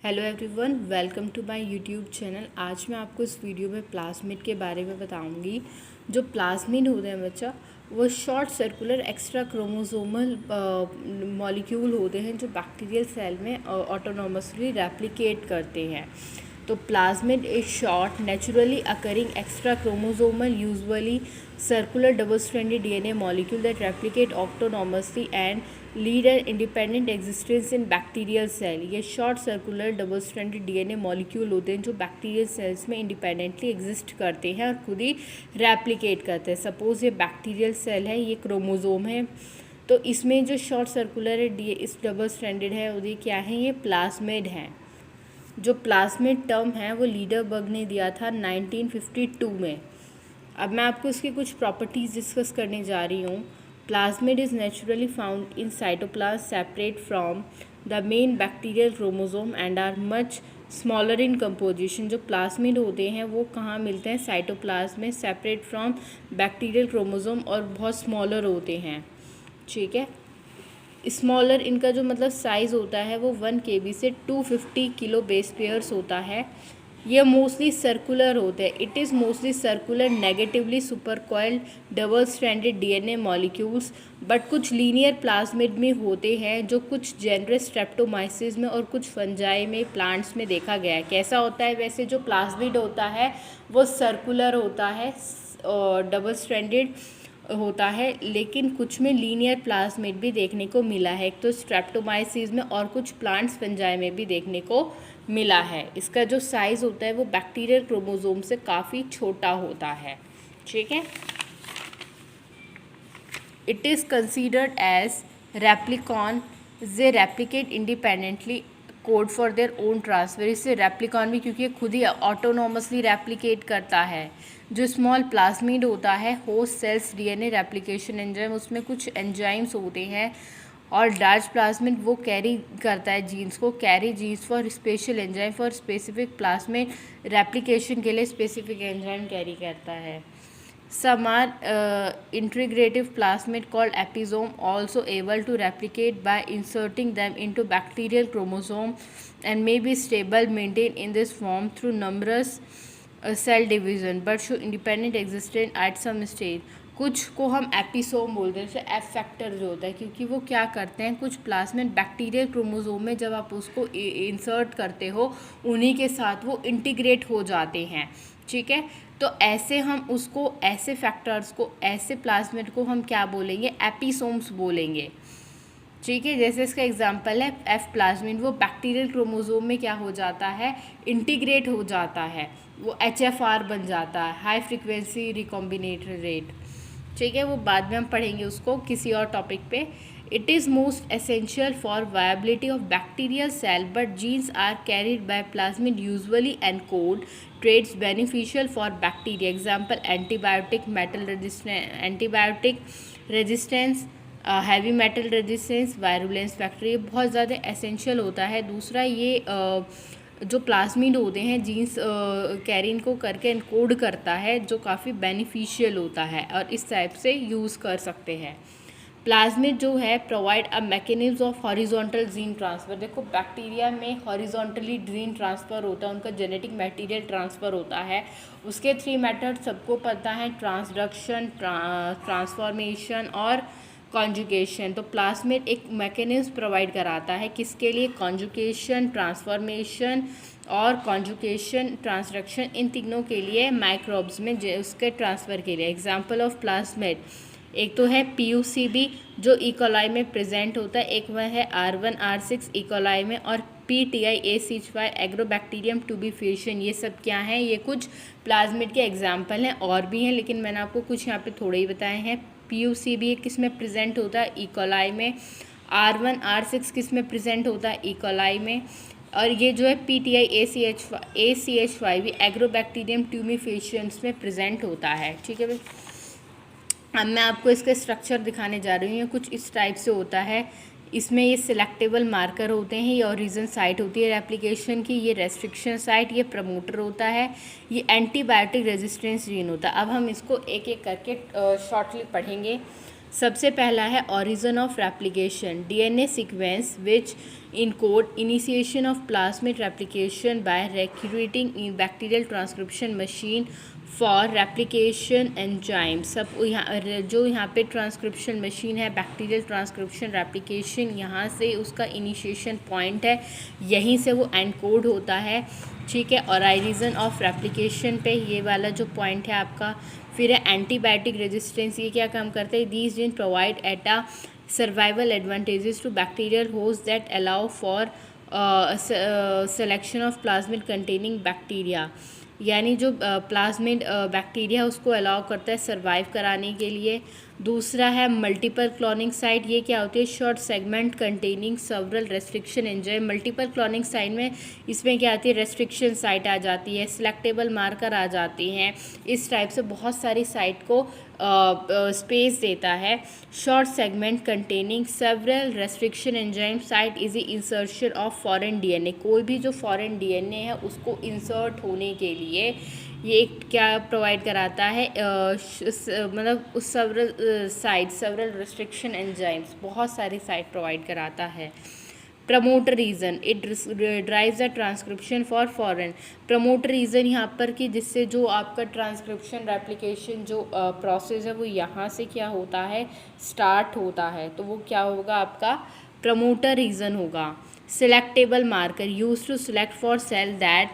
Hello everyone, welcome to my YouTube channel. आज मैं आपको इस वीडियो में प्लाज्मिड के बारे में बताऊंगी। जो प्लाज्मिड होते हैं बच्चा, वो short circular extra chromosomal molecule होते हैं जो बैक्टीरियल सेल में ऑटोनॉमसली रेप्लिकेट करते हैं। तो plasmid is short naturally occurring extra chromosomal usually circular double-stranded DNA molecule that replicate autonomously and lead an independent existence in bacterial cell। ये short circular double-stranded DNA molecule होते हैं जो bacterial cells में independently exist करते हैं और खुद ही replicate करते हैं। Suppose ये bacterial cell है, ये क्रोमोसोम है, तो इसमें जो short circular इस double-stranded है वो क्या है, ये प्लाज्मिड है। जो प्लाज्मिड टर्म है वो लीडरबर्ग ने दिया था 1952 में। अब मैं आपको इसकी कुछ प्रॉपर्टीज़ डिस्कस करने जा रही हूँ। Plasmid is naturally found in cytoplasm separate from the main bacterial chromosome and are much smaller in composition. जो प्लाज्मिड होते हैं वो कहाँ मिलते हैं? साइटोप्लाज्म में, सेपरेट फ्रॉम बैक्टीरियल क्रोमोसोम, और बहुत स्मॉलर होते हैं। ठीक है, स्मॉलर इनका जो मतलब साइज़ होता है वो 1 kb से 250 किलो बेस पेयर्स होता है। ये मोस्टली सर्कुलर होते हैं। It is mostly circular negatively supercoiled double stranded DNA molecules, but कुछ लीनियर प्लाज्मिड में होते हैं जो कुछ जेनर स्ट्रेप्टोमाइसिस में और कुछ फंजाई में, प्लांट्स में देखा गया है। कैसा होता है? वैसे जो प्लाज्मिड होता है वो सर्कुलर होता है और डबल स्ट्रैंडेड होता है, लेकिन कुछ में लीनियर प्लाज्मिड भी देखने को मिला है। एक तो स्ट्रेप्टोमाइसिस में और कुछ प्लांट्स फंजाई में भी देखने को मिला है। इसका जो साइज़ होता है वो बैक्टीरियल क्रोमोसोम से काफ़ी छोटा होता है। ठीक है, it is considered as replicon. They replicate independently, code for their own transfer. इससे रेप्लिकॉन भी क्योंकि खुद ही ऑटोनॉमसली रेप्लिकेट करता है। जो स्मॉल प्लाज्मिड होता है, host cells DNA replication enzyme, उसमें कुछ एंजाइम्स होते हैं, और लार्ज प्लाज्मिड वो कैरी करता है जीन्स को, carry genes for special enzyme for specific plasmid replication के लिए स्पेसिफिक एंजाइम कैरी करता है। Some are integrative plasmid called episome, also able to replicate by inserting them into bacterial chromosome and may be stable, maintained in this form through numerous cell division, but show independent existence at some stage। कुछ को हम episome बोलते हैं, जैसे F factor जो होता है, क्योंकि वो क्या करते हैं, कुछ प्लाज्मिड बैक्टीरियल क्रोमोसोम में जब आप उसको इंसर्ट करते हो उन्हीं के साथ वो इंटीग्रेट हो जाते हैं। ठीक है, तो ऐसे हम उसको, ऐसे फैक्टर्स को, ऐसे प्लाज्मिड को हम क्या बोलेंगे? एपिसोम्स बोलेंगे। ठीक है, जैसे इसका एग्जांपल है एफ प्लाज्मिड, वो बैक्टीरियल क्रोमोसोम में क्या हो जाता है? इंटीग्रेट हो जाता है, वो HFR बन जाता है, हाई फ्रिक्वेंसी रिकॉम्बिनेटर रेट। ठीक है, वो बाद में हम पढ़ेंगे उसको किसी और टॉपिक पे। It is most essential for viability of bacterial cell, but genes are carried by plasmid usually encode traits beneficial for bacteria। Example, antibiotic, metal resistance, antibiotic resistance, heavy metal resistance, virulence factor, ये बहुत ज़्यादा essential होता है। दूसरा, ये जो plasmid होते हैं जीन्स कैरिन को करके एनकोड करता है, जो काफ़ी बेनिफिशियल होता है और इस टाइप से यूज़ कर सकते हैं। प्लाज्मिड जो है provide a mechanism of horizontal gene transfer. देखो, बैक्टीरिया में हॉरिजॉन्टली जीन ट्रांसफ़र होता है, उनका जेनेटिक मटेरियल ट्रांसफ़र होता है। उसके 3 मेथड सबको पता है, ट्रांसडक्शन, ट्रांसफॉर्मेशन और कॉन्जुगेशन। तो प्लाज्मिड एक मैकेनिज्म प्रोवाइड कराता है, किसके लिए? कॉन्जुगेशन, ट्रांसफॉर्मेशन और कॉन्जुगेशन, ट्रांसडक्शन, इन तीनों के लिए माइक्रोब्स में उसके ट्रांसफ़र के लिए। एग्जाम्पल ऑफ प्लाज्मिड, एक तो है PUCB जो इकोलाई में प्रेजेंट होता है, एक वह है R1R6 इकोलाई में, और PTIACH5 एग्रोबैक्टीरियम ट्यूबिफिकेशन। ये सब क्या हैं? ये कुछ प्लाज्मिड के एग्जाम्पल हैं, और भी हैं लेकिन मैंने आपको कुछ यहाँ पे थोड़े ही बताए हैं। PUCB किस में प्रेजेंट होता है? इकोलाई में। R1R6 किस में प्रेजेंट होता है? इकोलाई में। और ये जो है PTIACH5 भी एग्रोबैक्टीरियम ट्यूबिफिकेशंस में प्रेजेंट होता है। ठीक है भाई, अब मैं आपको इसका स्ट्रक्चर दिखाने जा रही हूँ। कुछ इस टाइप से होता है। इसमें ये सिलेक्टेबल मार्कर होते हैं, ये ओरिजिन साइट होती है रेप्लिकेशन की, ये रेस्ट्रिक्शन साइट, ये प्रमोटर होता है, ये एंटीबायोटिक रेजिस्टेंस जीन होता है। अब हम इसको एक एक करके शॉर्टली पढ़ेंगे। सबसे पहला है origin of replication, DNA sequence which encode initiation of plasmid replication by recruiting in bacterial transcription machine for replication enzyme. सब जो यहाँ पे ट्रांसक्रिप्शन मशीन है, बैक्टीरियल ट्रांसक्रिप्शन रेप्लिकेशन, यहाँ से उसका इनिशिएशन पॉइंट है, यहीं से वो एनकोड होता है, ठीक है। और ऑरिजिन ऑफ रेप्लिकेशन पे ये वाला जो पॉइंट है आपका। फिर है एंटीबायोटिक रेजिस्टेंस, ये क्या काम करते हैं, these gene provide at a survival advantages to bacterial host that allow for selection of plasmid containing bacteria, यानी जो प्लाज्मिड बैक्टीरिया उसको अलाउ करता है सर्वाइव कराने के लिए। दूसरा है मल्टीपल क्लोनिंग साइट, ये क्या होती है, short segment containing several restriction enzyme. Multiple cloning site में इसमें क्या आती है, रेस्ट्रिक्शन साइट आ जाती है, सिलेक्टेबल मार्कर आ जाती हैं, इस टाइप से बहुत सारी साइट को स्पेस देता है। Short segment containing several restriction enzyme site is insertion of foreign DNA, कोई भी जो फॉरेन डीएनए है उसको इंसर्ट होने के लिए ये क्या प्रोवाइड कराता है, मतलब उस सेवरल रेस्ट्रिक्शन एंजाइम्स, बहुत सारी साइट प्रोवाइड कराता है। Promoter reason, it drives the transcription for foreign. Promoter reason यहाँ पर कि जिससे जो आपका ट्रांसक्रिप्शन रेप्लिकेशन जो प्रोसेस है वो यहाँ से क्या होता है, स्टार्ट होता है, तो वो क्या होगा आपका प्रमोटर रीज़न होगा। Selectable marker use to select for cell that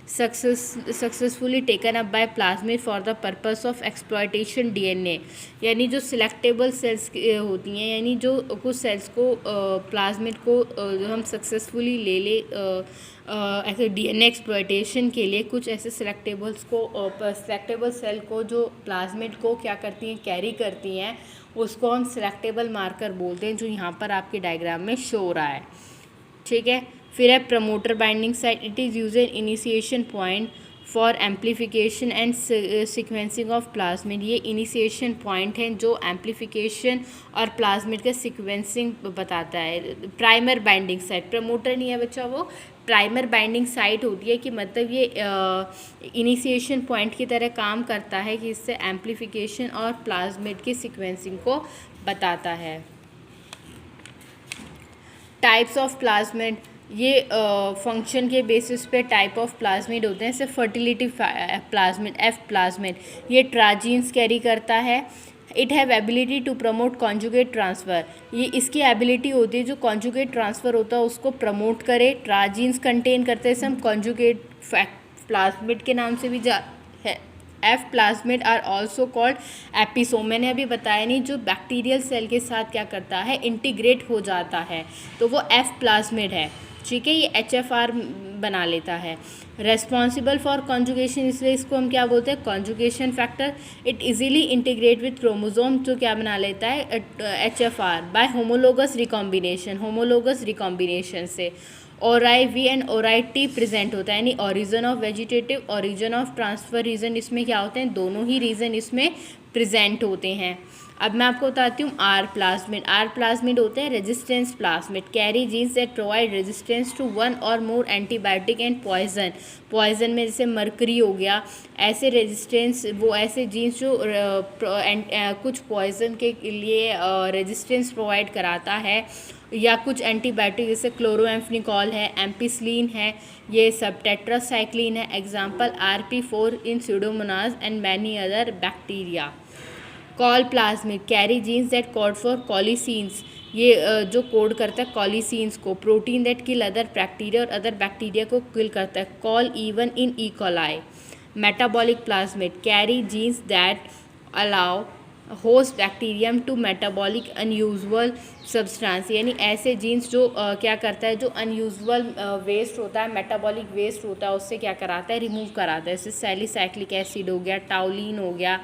successfully taken up by plasmid for the purpose of exploitation DNA, यानी जो सिलेक्टेबल सेल्स होती हैं, यानी जो कुछ सेल्स को प्लाज्मिड को हम सक्सेसफुली ले ऐसे डीएनए एक्सप्लॉयटेशन के लिए कुछ ऐसे सिलेक्टेबल सेल को जो प्लाज्मिड को क्या करती हैं, कैरी करती हैं, उसको हम सिलेक्टेबल मार्कर बोलते हैं, जो यहाँ पर आपके डायग्राम में शो हो रहा है, ठीक है। फिर है promoter binding site, it is use N initiation point for amplification and sequencing of plasmid, ये इनिशिएशन पॉइंट है जो एम्पलीफिकेशन और प्लाज्मिड का सीक्वेंसिंग बताता है। प्राइमर बाइंडिंग साइट, प्रमोटर नहीं है बच्चा, वो प्राइमर बाइंडिंग साइट होती है कि मतलब ये इनिशिएशन पॉइंट की तरह काम करता है कि इससे एम्पलीफिकेशन और प्लाज्मिड की सीक्वेंसिंग को बताता है। टाइप्स ऑफ प्लाज्मिड, ये फंक्शन के बेसिस पे टाइप ऑफ प्लाज्मिड होते हैं। जैसे फर्टिलिटी प्लाज्मिड, एफ प्लाज्मिड, ये ट्राजीन्स कैरी करता है। It have ability to promote conjugate transfer, ये इसकी एबिलिटी होती है जो कॉन्जुगेट ट्रांसफ़र होता है उसको प्रमोट करे। ट्राजीन्स कंटेन करते हैं, इसे हम कॉन्जुगेट प्लाज्मिड के नाम से भी है। F plasmid are also called episome, मैंने अभी बताया नहीं, जो बैक्टीरियल सेल के साथ क्या करता है, इंटीग्रेट हो जाता है, तो वो एफ प्लाज्मिड है, ठीक है। ये HFR बना लेता है। रेस्पॉन्सिबल फॉर कॉन्जुगेशन, इसलिए इसको हम क्या बोलते हैं, conjugation factor. It easily integrate with chromosome, जो क्या बना लेता है, HFR by homologous recombination, homologous recombination से। Ori V and ori T present होता है, यानी origin of vegetative, origin of transfer region, इसमें क्या होते हैं, दोनों ही रीजन इसमें प्रेजेंट होते हैं। अब मैं आपको बताती हूँ आर प्लाज्मिड। आर प्लाज्मिड होते हैं resistance plasmid, carry genes that provide resistance to one or more antibiotic and poison. Poison में जैसे मरकरी हो गया, ऐसे रेजिस्टेंस, वो ऐसे जीन्स जो कुछ पॉइजन के लिए रेजिस्टेंस प्रोवाइड कराता है, या कुछ एंटीबायोटिक जैसे क्लोरोएम्फेनिकॉल है, एम्पिसिलिन है, ये सब टेट्रासाइक्लिन है। Example RP4 in Pseudomonas and many other bacteria. Col plasmid carry genes that code for colicins, ये जो कोड करता है कॉलिसीन्स को, protein that kill other bacteria और अदर बैक्टीरिया को किल करता है, col even in E coli. Metabolic plasmid carry genes that allow host bacterium to metabolic unusual substance, यानी ऐसे जीन्स जो क्या करता है, जो अनयूजुअल वेस्ट होता है, मेटाबॉलिक वेस्ट होता है, उससे क्या कराता है, रिमूव कराता है। जैसे सैलिसाइक्लिक एसिड हो गया, टाउलिन हो गया,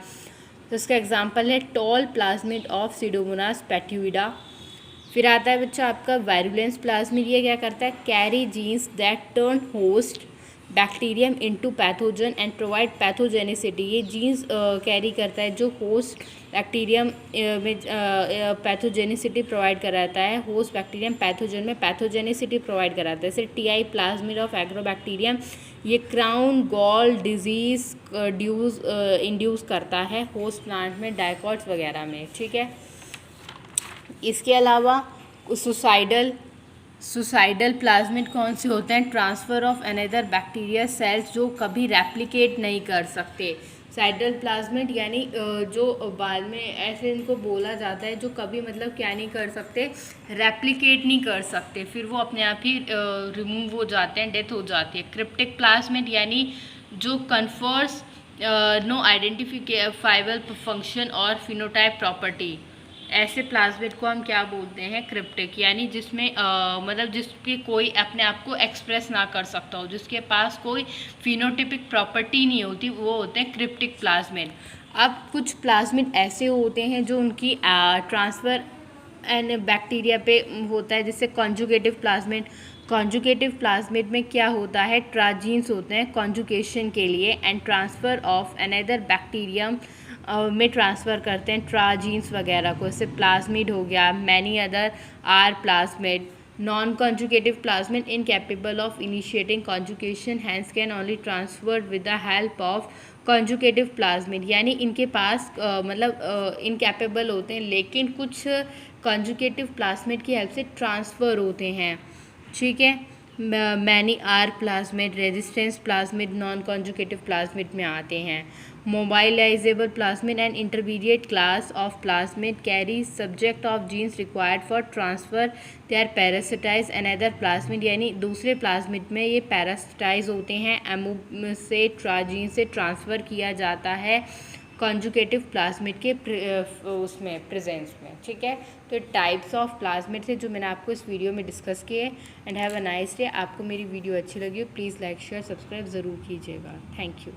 तो इसका एग्जांपल है टॉल प्लाज्मिड ऑफ सीडोमोनास पैट्यूइडा। फिर आता है बच्चा आपका वायरुलेंस प्लाज्मिड, ये क्या करता है, carry genes that turn host bacterium into pathogen and provide pathogenicity, ये जीन्स कैरी करता है जो होस्ट बैक्टीरियम में पैथोजेनिसिटी प्रोवाइड कराता है, होस्ट बैक्टीरियम पैथोजन में पैथोजेनिसिटी प्रोवाइड कराता है। जैसे TI प्लाज्मिड ऑफ एग्रोबैक्टीरियम, ये क्राउन गॉल डिजीज़ इंड्यूस करता है होस्ट प्लांट में, डायकॉट्स वगैरह में, ठीक है। इसके अलावा सुसाइडल प्लाज्मिड कौन से होते हैं? Transfer of another bacteria cells जो कभी रेप्लिकेट नहीं कर सकते। सुसाइडल प्लाज्मिड यानी जो बाद में ऐसे इनको बोला जाता है जो कभी मतलब क्या नहीं कर सकते, रेप्लिकेट नहीं कर सकते, फिर वो अपने आप ही रिमूव हो जाते हैं, डेथ हो जाती है। क्रिप्टिक प्लाज्मिड यानी जो कन्फर्स नो आइडेंटिफाइबल फंक्शन और फिनोटाइप प्रॉपर्टी, ऐसे प्लाज्मिड को हम क्या बोलते हैं? क्रिप्टिक, यानी जिसमें मतलब जिसकी कोई अपने आप को एक्सप्रेस ना कर सकता हो, जिसके पास कोई फिनोटिपिक प्रॉपर्टी नहीं होती, वो होते हैं क्रिप्टिक प्लाज्मिड। अब कुछ प्लाज्मिड ऐसे होते हैं जो उनकी ट्रांसफ़र एंड बैक्टीरिया पे होता है, जैसे कॉन्जुगेटिव प्लाज्मिड। कॉन्जुगेटिव प्लाज्मिड में क्या होता है? ट्राजीन्स होते हैं कॉन्जुगेशन के लिए and transfer of another bacterium में ट्रांसफ़र करते हैं ट्राजीन्स वगैरह को, जैसे प्लाज्मिड हो गया, many other R plasmid. Non conjugative plasmid incapable of initiating conjugation hence can only transferred with the help of conjugative plasmid, यानी इनके पास मतलब इनकैपेबल होते हैं लेकिन कुछ कॉन्जुगेटिव प्लाज्मिड की हेल्प से ट्रांसफ़र होते हैं। ठीक है, many R plasmid, resistance plasmid non conjugative plasmid में आते हैं। Mobilisable plasmid and intermediate class of plasmid carry subject of genes required for transfer they are parasitise another plasmid, यानी दूसरे प्लाज्मिड में ये पैरासिटाइज होते हैं, एमो से ट्राजीन से ट्रांसफ़र किया जाता है कॉन्जुगेटिव प्लाज्मिड के उसमें प्रेजेंस में। ठीक है, तो टाइप्स ऑफ प्लाज्मिड थे जो मैंने आपको इस वीडियो में डिस्कस किए। And have a nice day. आपको मेरी वीडियो अच्छी लगी हो प्लीज़ लाइक शेयर सब्सक्राइब ज़रूर कीजिएगा। Thank you.